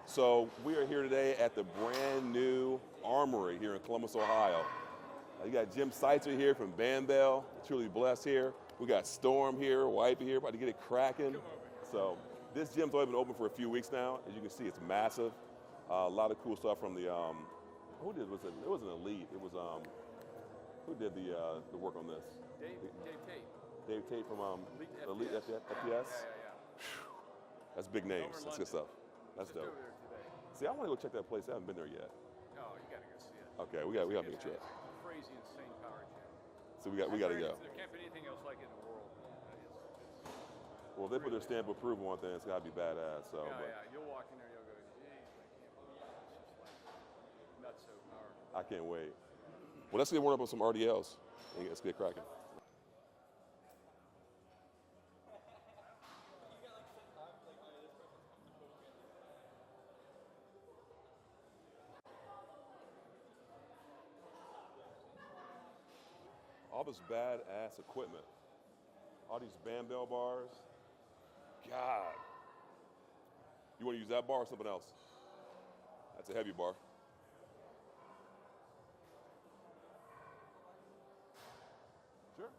So we are here today at the brand new Armory here in Columbus, Ohio. You got Jim Seitzer here from Bambell, truly blessed here. We got Storm here, Wipey here, about to get it cracking. So this gym's only been open for a few weeks now. As you can see, it's massive. A lot of cool stuff from the, who did, it wasn't Elite, it was, who did the work on this? Dave Tate. Dave Tate from Elite FPS? Yeah. That's big names, that's good stuff. That's dope. See, I want to go check that place. I haven't been there yet. No, you gotta go see it. Okay, we got to make a trip. Crazy, insane power gym. So we got to go. There can't be anything else like it in the world. Well, if they put their stamp of approval on things, it's got to be badass. So. Yeah. You'll walk in there, you'll go, geez, I can't believe this. It's just like nuts so powerful. I can't wait. Well, let's get warmed up on some RDLs and let's get cracking. All this badass equipment, all these Bambell bars. God, you want to use that bar or something else? That's a heavy bar. Sure.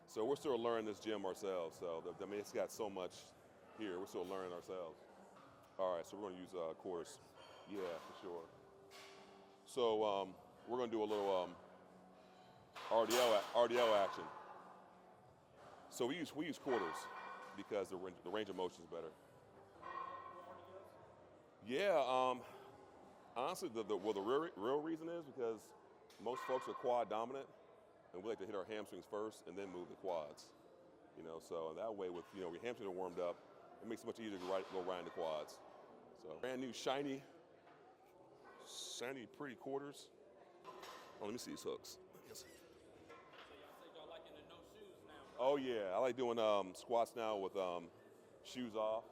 So we're still learning this gym ourselves. So I mean, it's got so much here. We're still learning ourselves. All right, so we're going to use quarters. Yeah, for sure. So we're going to do a little RDL action. So we use quarters because the range of motion is better. Yeah, honestly, the real reason is because most folks are quad dominant, and we like to hit our hamstrings first and then move the quads. You know, so that way with your hamstrings are warmed up, it makes it much easier to go right into quads. So brand new shiny, pretty quarters. Oh, let me see these hooks. Oh yeah, I like doing squats now with shoes off.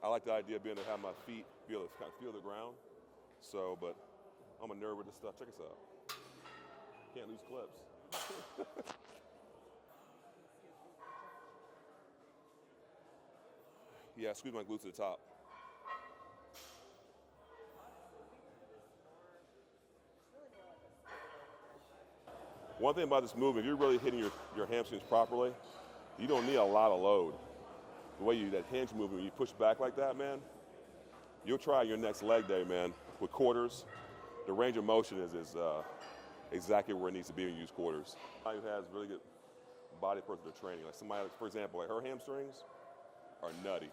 I like the idea of being able to have my feet be able to kind of feel the ground. So, but I'm a nerd with this stuff. Check this out. Can't lose clips. Yeah, squeeze my glutes to the top. One thing about this movement, if you're really hitting your hamstrings properly, you don't need a lot of load. The way that hinge movement, when you push back like that, man, you'll try your next leg day, man. With quarters, the range of motion is exactly where it needs to be when you use quarters. Somebody who has really good body personal training, like somebody, for example, like her hamstrings are nutty.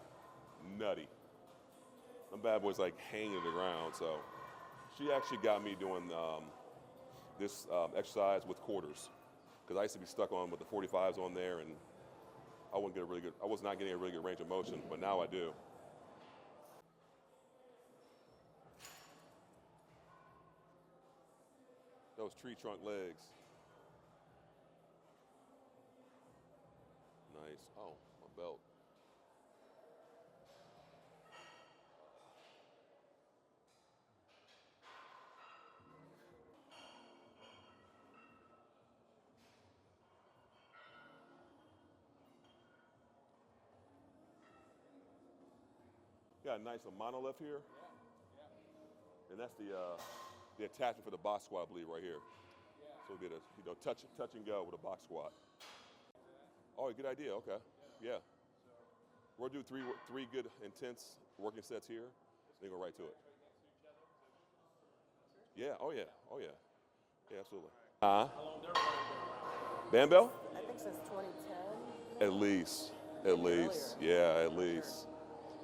Them bad boys like hanging to the ground. So she actually got me doing this exercise with quarters, because I used to be stuck on with the 45s on there, and I was not getting a really good range of motion, but now I do. Those tree trunk legs. Nice. Oh, my belt. Got a nice monolift here, and that's the attachment for the box squat, I believe, right here. So we'll be able to touch and go with a box squat. Oh, good idea. Okay, yeah. We'll do three good intense working sets here, then go right to it. Yeah. Oh yeah. Yeah, absolutely. How long they're Bambell? I think since 2010. At least. Yeah, at least.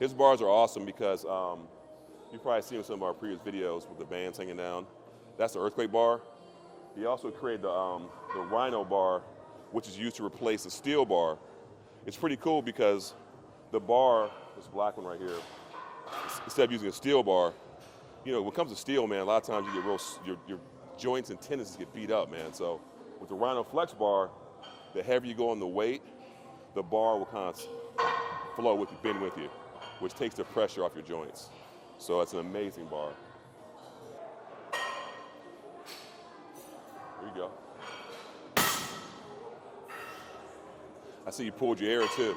His bars are awesome because you've probably seen some of our previous videos with the bands hanging down. That's the earthquake bar. He also created the Rhino bar, which is used to replace the steel bar. It's pretty cool because the bar, this black one right here, instead of using a steel bar, when it comes to steel, man, a lot of times you get your joints and tendons get beat up, man. So with the Rhino Flex bar, the heavier you go on the weight, the bar will kind of flow with you, bend with you, which takes the pressure off your joints. So it's an amazing bar. There you go. I see you pulled your air too.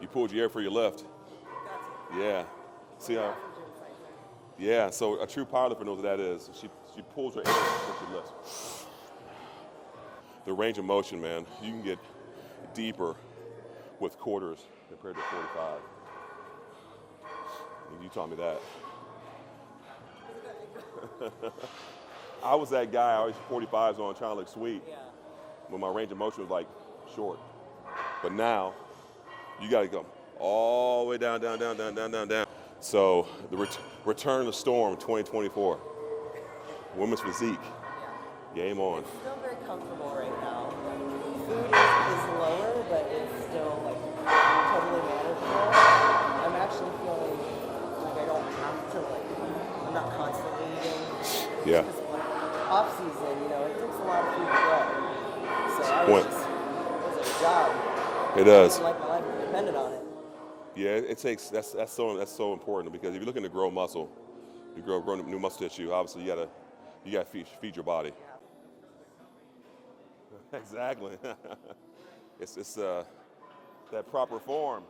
You pulled your air for your lift. Yeah. See how? Yeah. So a true powerlifter knows what that is. She pulls her air when she lifts. The range of motion, man. You can get deeper with quarters compared to 45. You taught me that. I was that guy. I always 45s on, trying to look sweet. Yeah. When my range of motion was like short. But now, you got to go all the way down, down, down, down, down, down, down. So the return to storm 2024. Women's physique. Game on. It's still very comfortable right now. Food is lower, but it's still like totally manageable. I'm actually feeling like I don't have to I'm not constantly eating. Yeah. Off season, it takes a lot of food to grow. So it was a job. It does. Like my life depended on it. Yeah, it takes. That's so important because if you're looking to grow muscle, you grow new muscle tissue. Obviously, you gotta feed your body. Exactly. it's that proper form.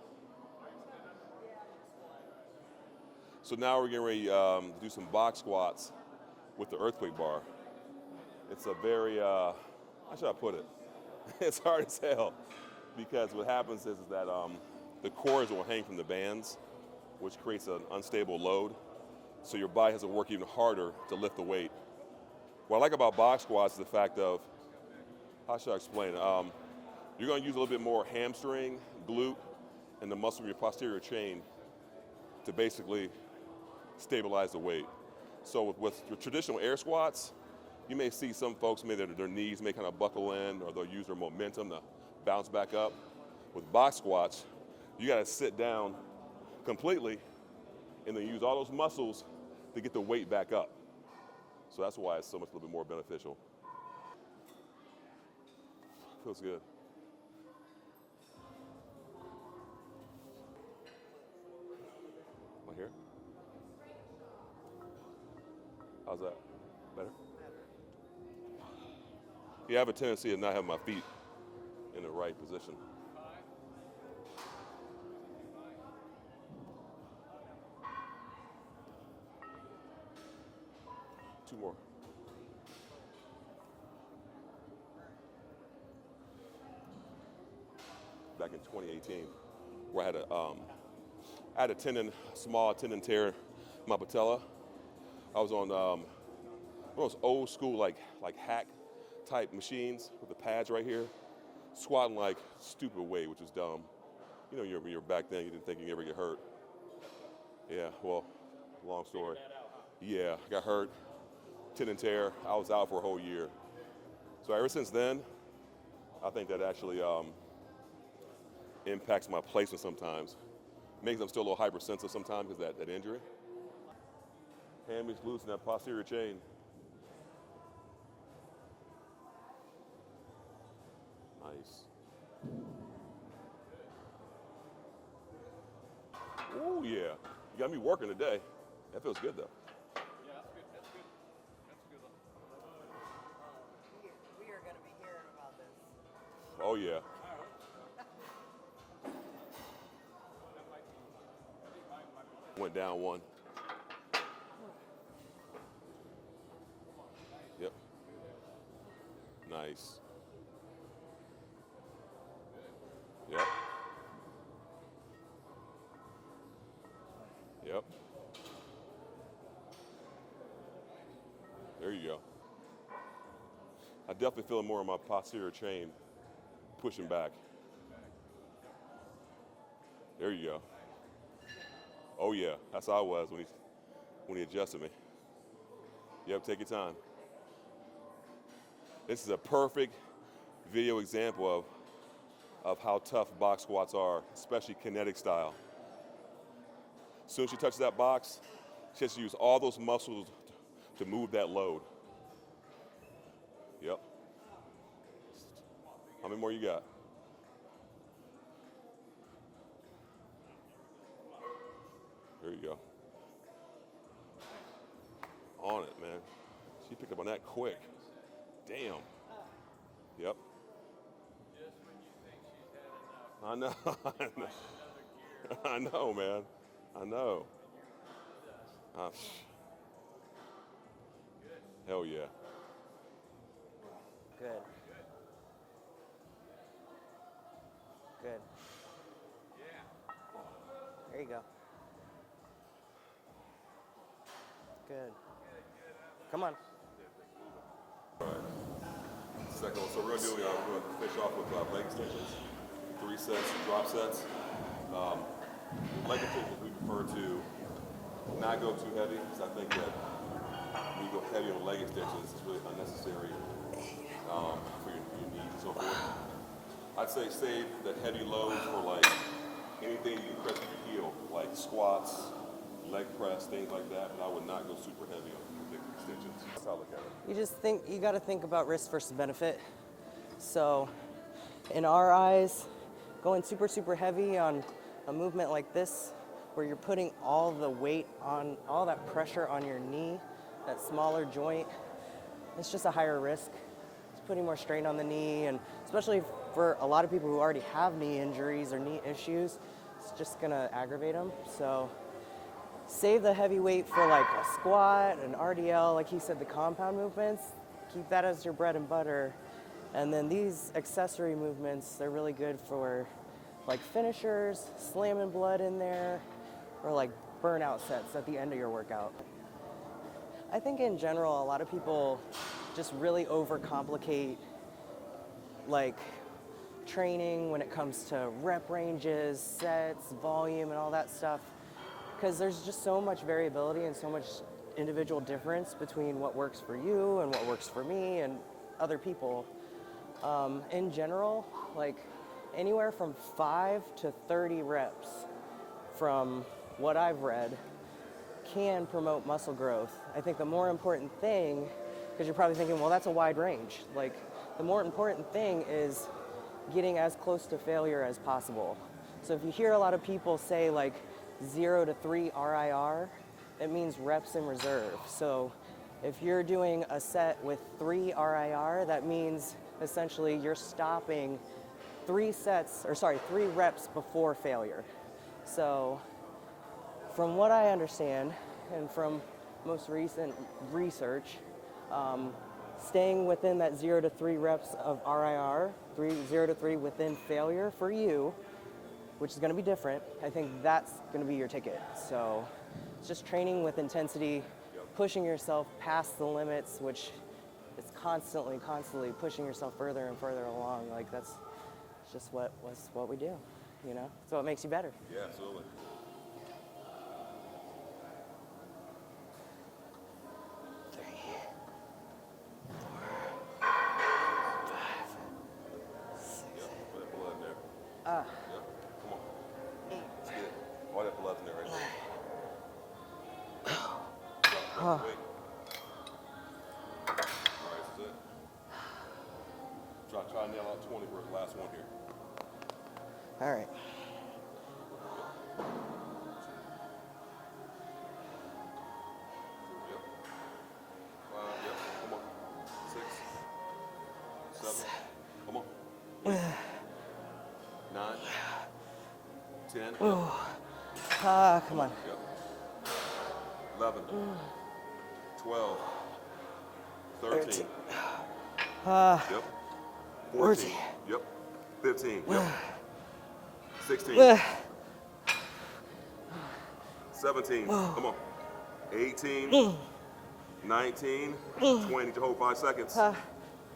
So now we're getting ready to do some box squats with the earthquake bar. It's a very how should I put it? It's hard as hell because what happens is that the cords will hang from the bands, which creates an unstable load. So your body has to work even harder to lift the weight. What I like about box squats is the fact of, how should I explain it? You're going to use a little bit more hamstring, glute, and the muscle of your posterior chain to basically stabilize the weight. So with your traditional air squats, you may see some folks, maybe their knees may kind of buckle in, or they'll use their momentum to bounce back up. With box squats, you got to sit down completely and then use all those muscles to get the weight back up. So that's why it's so much a little bit more beneficial. Feels good. Right here. How's that? Better? Yeah, I have a tendency to not have my feet in the right position. Two more. Back in 2018, where I had a small tendon tear in my patella. I was on one of those old school like hack type machines with the pads right here, squatting like stupid weight, which is dumb. When you're back then, you didn't think you'd ever get hurt. Yeah, well, long story. Yeah, I got hurt, tendon tear. I was out for a whole year. So ever since then, I think that actually impacts my placement sometimes. Makes them still a little hypersensitive sometimes because that injury. Hand is loose in that posterior chain. Nice. Oh yeah, you got me working today. That feels good though. Yeah, that's good. That's good. That's a good one. We are going to be hearing about this. Oh yeah. Went down one. Yep. Nice. Yep. Yep. There you go. I definitely feel more of my posterior chain pushing back. There you go. Oh yeah, that's how I was when he adjusted me. Yep, take your time. This is a perfect video example of how tough box squats are, especially kinetic style. As soon as she touches that box, she has to use all those muscles to move that load. Yep. How many more you got? There you go. On it, man. She picked up on that quick. Damn. Yep. Just when you think she's had enough, I know. I know, man. I know. Hell yeah. Good. Good. There you go. Good. Come on. All right. Second one. So we're going to finish off with leg extensions. 3 sets, drop sets. Leg extensions we prefer to not go too heavy because I think that when you go heavy on leg extensions, it's really unnecessary for your knees and so forth. I'd say save the heavy loads for like anything you can press with your heel, like squats, leg press, things like that. But I would not go super heavy on big extensions. That's how I look at it. You got to think about risk versus benefit. So, in our eyes, going super heavy on a movement like this, where you're putting all the weight on, all that pressure on your knee, that smaller joint, it's just a higher risk. It's putting more strain on the knee, and especially for a lot of people who already have knee injuries or knee issues, it's just gonna aggravate them. So save the heavy weight for like a squat, an RDL, like he said, the compound movements. Keep that as your bread and butter. And then these accessory movements, they're really good for like finishers, slamming blood in there, or like burnout sets at the end of your workout. I think in general, a lot of people just really overcomplicate like training when it comes to rep ranges, sets, volume, and all that stuff, because there's just so much variability and so much individual difference between what works for you and what works for me and other people. In general, like anywhere from 5 to 30 reps from what I've read can promote muscle growth. I think the more important thing, because you're probably thinking, well, that's a wide range. Like, the more important thing is getting as close to failure as possible. So if you hear a lot of people say like 0 to 3 RIR, it means reps in reserve. So if you're doing a set with 3 RIR, that means essentially you're stopping 3 reps before failure. So from what I understand, and from most recent research, staying within that 0 to 3 reps of RIR, 0 to 3 within failure for you, which is going to be different, I think that's going to be your ticket. So it's just training with intensity, pushing yourself past the limits, which is constantly pushing yourself further and further along. Like that's just what we do, you know? So it makes you better. Yeah, absolutely. Try to nail out 20 for the last one here. All right. Yep. Yep. Come on. 6, 7. Come on. 8, 9, 10. Yep. Come on. Yep. 11, 12, 13. Yep. 14. Yep. 15. Yep. 16. 17. Come on. 18. 19. 20 to hold 5 seconds.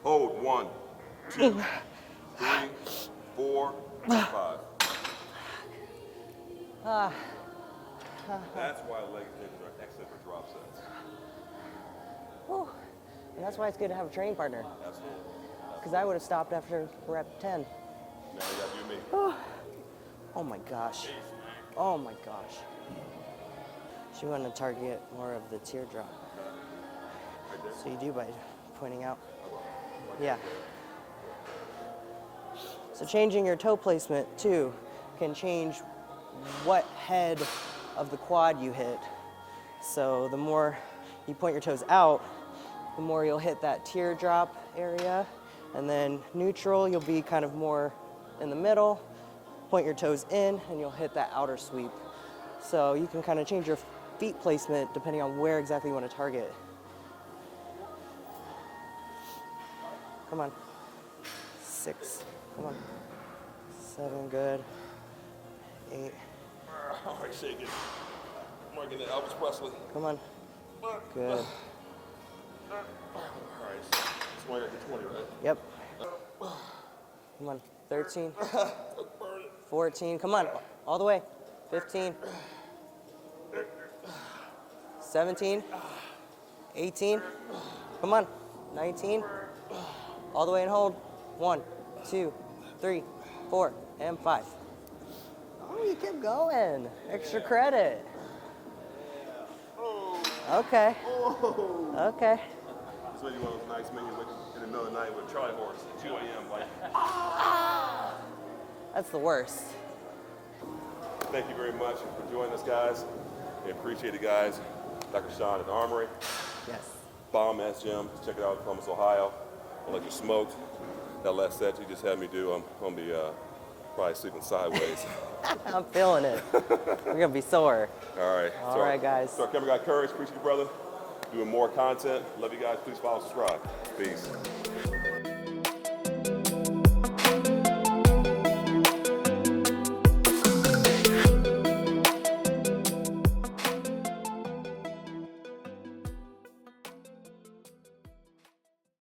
Hold 1, 2, 3, 4, 5. That's why leg extensions are excellent for drop sets. Whew. And that's why it's good to have a training partner. Absolutely. Because I would have stopped after rep 10. Now you gotta do me. Oh my gosh. Oh my gosh. She wanted to target more of the teardrop. Right there. So you do by pointing out. Yeah. So changing your toe placement too can change what head of the quad you hit. So the more you point your toes out, the more you'll hit that teardrop area. And then neutral, you'll be kind of more in the middle. Point your toes in and you'll hit that outer sweep. So you can kind of change your feet placement depending on where exactly you want to target. Come on. 6. Come on. 7. Good. 8. All right, shake it. Marking the Elvis Presley. Come on. Good. All right, it's 20 right? Yep. Come on. 13. 14. Come on. All the way. 15. 17. 18. Come on. 19. All the way and hold. 1, 2, 3, 4, and 5. Oh, you kept going. Extra credit. Okay. Okay. This way you want those nights when you wake up in the middle of the night with Charlie horse at 2 a.m. like. That's the worst. Thank you very much for joining us, guys. We appreciate it, guys. Dr. Sean at Armory. Yes. Bomb ass gym. Check it out in Columbus, Ohio. I'll let you smoke. That last set you just had me do, I'm gonna be probably sleeping sideways. I'm feeling it. We're gonna be sore. All right. All right, guys. So our camera guy Courage, appreciate you, brother. Doing more content. Love you guys. Please follow, subscribe. Peace.